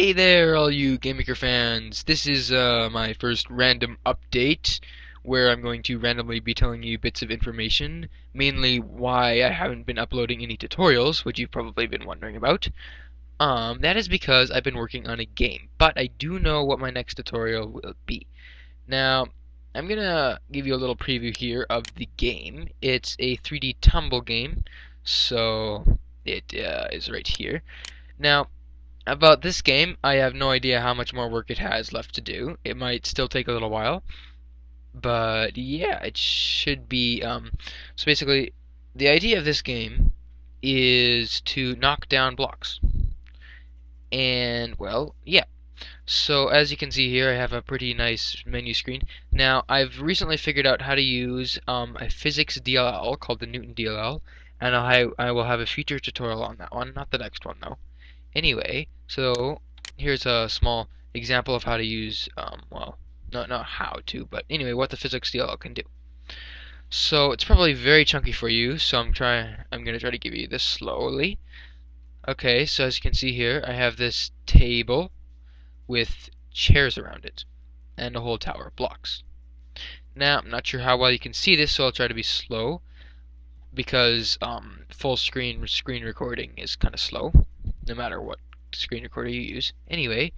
Hey there, all you GameMaker fans! This is my first random update where I'm going to randomly be telling you bits of information, mainly why I haven't been uploading any tutorials, which you've probably been wondering about. That is because I've been working on a game, but I do know what my next tutorial will be. Now, I'm gonna give you a little preview here of the game. It's a 3D tumble game, so it is right here. Now, about this game, I have no idea how much more work it has left to do. It might still take a little while, but yeah, it should be. So basically, the idea of this game is to knock down blocks. And, well, yeah. So as you can see here, I have a pretty nice menu screen. Now, I've recently figured out how to use a physics DLL called the Newton DLL, and I will have a future tutorial on that one, not the next one though. Anyway, so here's a small example of how to use, well, not how to, but anyway, what the physics DLL can do. So it's probably very chunky for you, so I'm gonna try to give you this slowly. Okay, so as you can see here, I have this table with chairs around it, and a whole tower of blocks. Now, I'm not sure how well you can see this, so I'll try to be slow, because full screen recording is kind of slow, no matter what screen recorder you use. Anyway,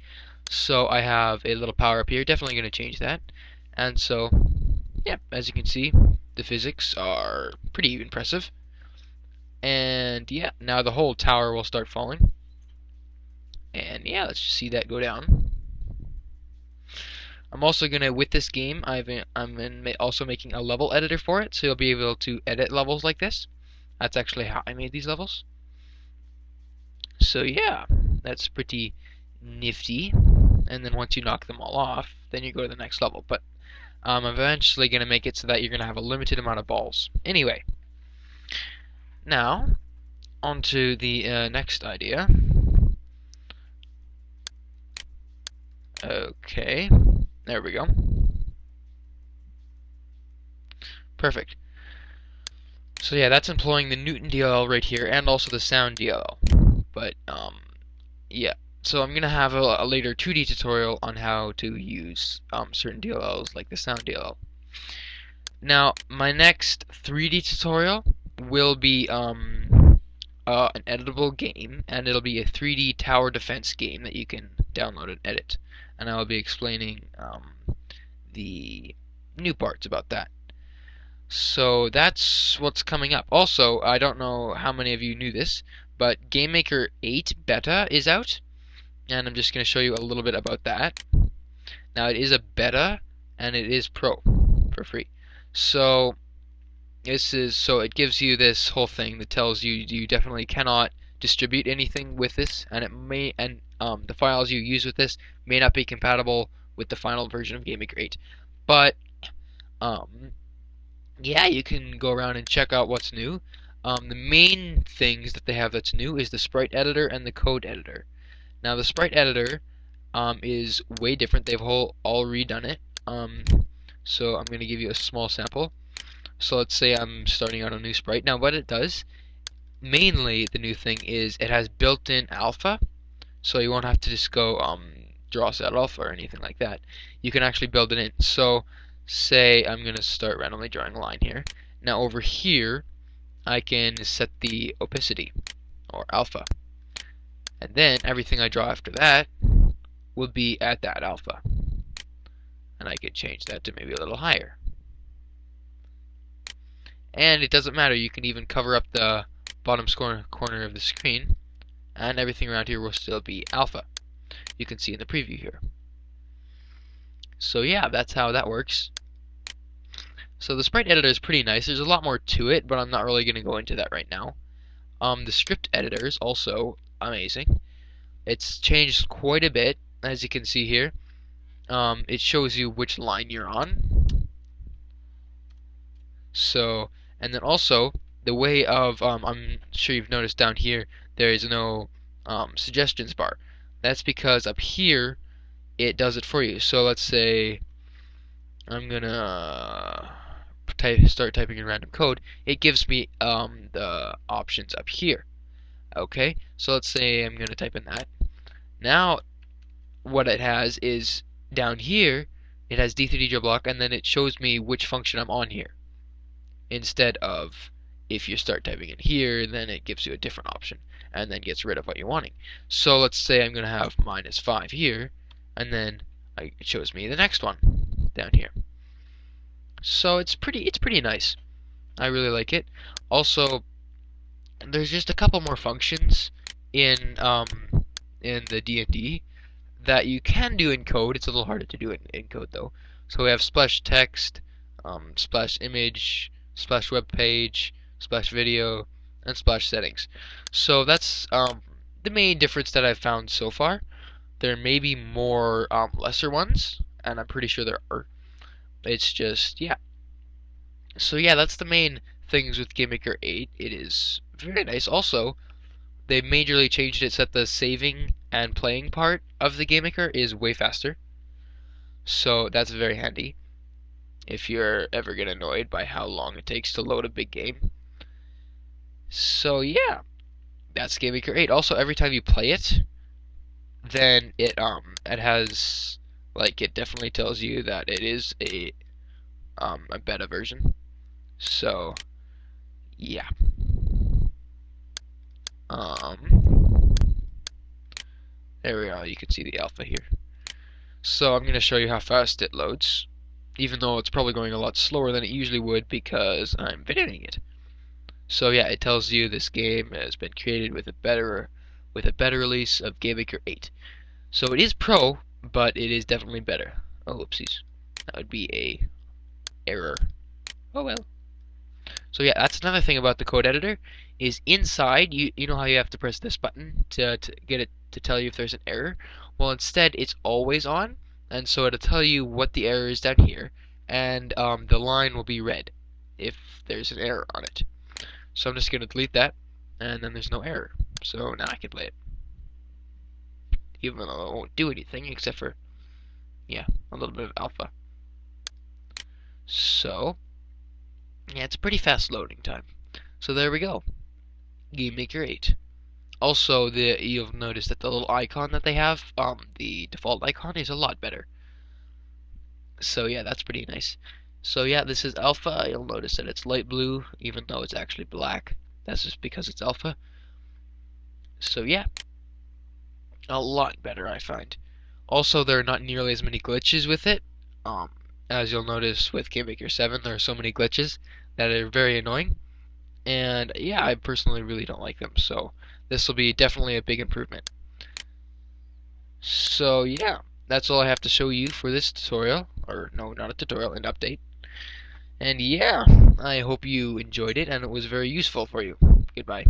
so I have a little power up here, definitely going to change that. And so, yeah, as you can see, the physics are pretty impressive. And yeah, now the whole tower will start falling. And yeah, let's just see that go down. I'm also gonna, with this game, also making a level editor for it, so you'll be able to edit levels like this. That's actually how I made these levels. So yeah, that's pretty nifty. And then once you knock them all off, then you go to the next level. But I'm eventually gonna make it so that you're gonna have a limited amount of balls. Anyway, now on to the next idea. Okay, there we go. Perfect. So yeah, that's employing the Newton DLL right here, and also the sound DLL. But yeah. So I'm gonna have a later 2D tutorial on how to use certain DLLs like the sound DLL. Now, my next 3D tutorial will be an editable game, and it'll be a 3D tower defense game that you can download and edit. And I will be explaining the new parts about that. So that's what's coming up. Also, I don't know how many of you knew this, but GameMaker 8 Beta is out, and I'm just going to show you a little bit about that. Now, it is a beta, and it is pro for free. So it gives you this whole thing that tells you you definitely cannot distribute anything with this, and the files you use with this may not be compatible with the final version of GameMaker 8. But yeah, you can go around and check out what's new. The main things that they have that's new is the sprite editor and the code editor. Now the sprite editor is way different. They've all redone it. So I'm going to give you a small sample. So let's say I'm starting out a new sprite. Now what it does, mainly the new thing is it has built-in alpha, so you won't have to just go draw set alpha or anything like that. You can actually build it in. So say I'm going to start randomly drawing a line here. Now over here I can set the opacity or alpha, and then everything I draw after that will be at that alpha, and I could change that to maybe a little higher. And it doesn't matter, you can even cover up the bottom corner of the screen, and everything around here will still be alpha. You can see in the preview here. So yeah, that's how that works. So the sprite editor is pretty nice. There's a lot more to it, but I'm not really going to go into that right now. The script editor is also amazing. It's changed quite a bit, as you can see here. It shows you which line you're on. So, and then also the way of I'm sure you've noticed down here there is no suggestions bar. That's because up here it does it for you. So let's say I'm gonna start typing in random code. It gives me the options up here. Okay, so let's say I'm gonna type in that. Now what it has is down here, it has D3DJ block, and then it shows me which function I'm on here. Instead of if you start typing in here, then it gives you a different option and then gets rid of what you're wanting. So let's say I'm going to have -5 here, and then it shows me the next one down here. So it's pretty nice. I really like it. Also, there's just a couple more functions in the D&D that you can do in code. It's a little harder to do in code though. So we have splash text, splash image, splash web page, splash video, and splash settings. So that's the main difference that I've found so far. There may be more lesser ones, and I'm pretty sure there are. It's just, yeah. So yeah, that's the main things with GameMaker 8. It is very nice. Also, they majorly changed it so that the saving and playing part of the GameMaker is way faster. So that's very handy if you're ever get annoyed by how long it takes to load a big game. So yeah, that's GameMaker 8. Also, every time you play it, then it has, like, it definitely tells you that it is a beta version. So yeah. There we are. You can see the alpha here. So I'm going to show you how fast it loads, even though it's probably going a lot slower than it usually would because I'm videoing it. So yeah, it tells you this game has been created with a better release of GameMaker 8. So it is pro, but it is definitely better. Oh, whoopsies. That would be a error. Oh well. So yeah, that's another thing about the code editor, is inside, you know how you have to press this button to get it to tell you if there's an error? Well, instead it's always on, and so it'll tell you what the error is down here, and the line will be red if there's an error on it. So I'm just going to delete that, and then there's no error. So now I can play it. Even though it won't do anything except for, yeah, a little bit of alpha. So yeah, it's a pretty fast loading time. So there we go. GameMaker 8. Also, you'll notice that the little icon that they have, the default icon, is a lot better. So yeah, that's pretty nice. So yeah, this is alpha. You'll notice that it's light blue, even though it's actually black. That's just because it's alpha. So yeah, a lot better, I find. Also, there are not nearly as many glitches with it. As you'll notice with GameMaker 7, there are so many glitches that are very annoying. And yeah, I personally really don't like them, so this will be definitely a big improvement. So yeah, that's all I have to show you for this tutorial, or no, not a tutorial, an update. And yeah, I hope you enjoyed it and it was very useful for you. Goodbye.